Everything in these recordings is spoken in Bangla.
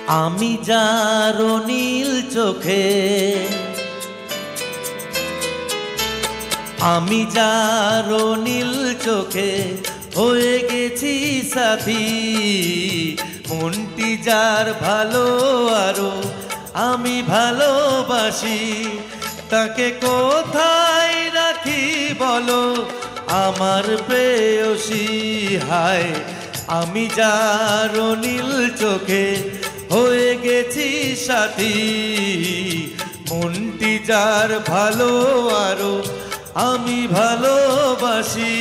আমি যারো নীল চোখে, আমি যারো নীল চোখে হয়ে গেছি সাথী। মনটি যার ভালো আরো আমি ভালোবাসি, তাকে কোথায় রাখি বলো আমার প্রেয়সী। হায় আমি যারো নীল চোখে হয়ে গেছি সাথী। মনটি যার ভালো আরো আমি ভালোবাসি।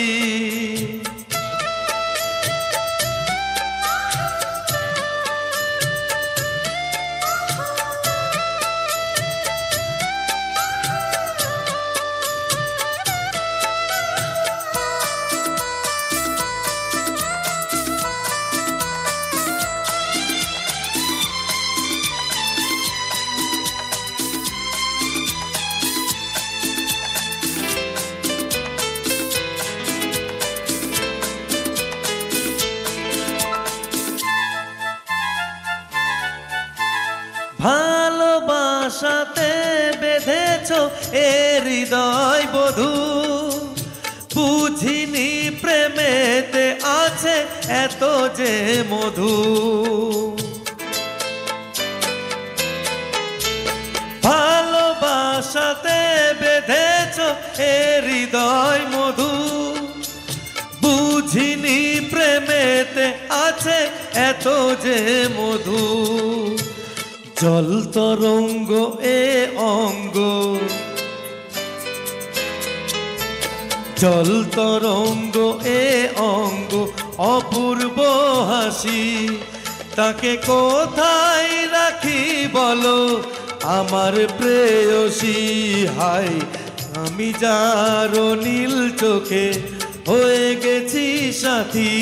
ভালোবাসাতে বেঁধেছ এ হৃদয় বধূ, বুঝিনি প্রেমেতে আছে এত যে মধু। ভালোবাসাতে বেঁধেছ এ হৃদয় মধু, বুঝিনি প্রেমেতে আছে এত যে মধু। জল তরঙ্গ এ অঙ্গ, জল তরঙ্গ এ অঙ্গ অপূর্ব হাসি, তাকে কোথায় রাখি বলো আমার প্রেয়সী। হায় আমি যারো নীল চোখে হয়ে গেছি সাথী।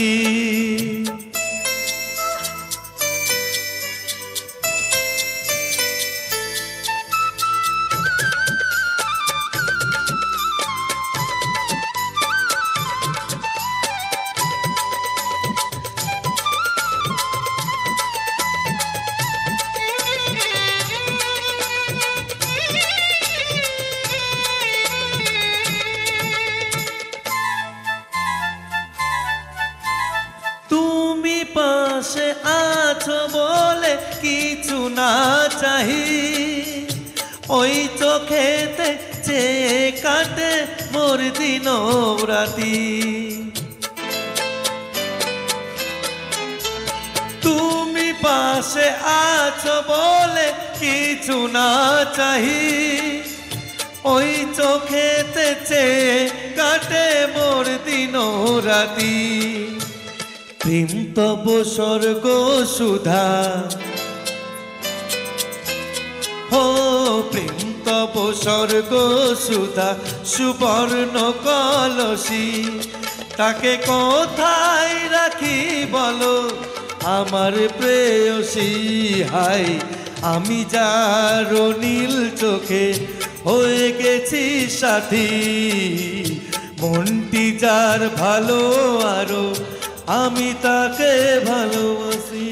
পাশে আছো বলে কিছু না চাহি, ওই চোখেতে চেয়ে কাটে মোর দিন রাতি। তুমি পাশে আছো বলে কিছু না চাহি, ওই চোখেতে চেয়ে কাটে মোর দিন রাতি। প্রেম তব স্বর্গ সুধা, হো প্রেম তব স্বর্গ সুধা সুবর্ণ কলসী, তাকে কোথায় রাখি বলো আমার প্রেয়সী। হায় আমি যারো নীল চোখে হয়ে গেছি সাথী। মনটি যার ভালো আরো আমি তাকে ভালোবাসি।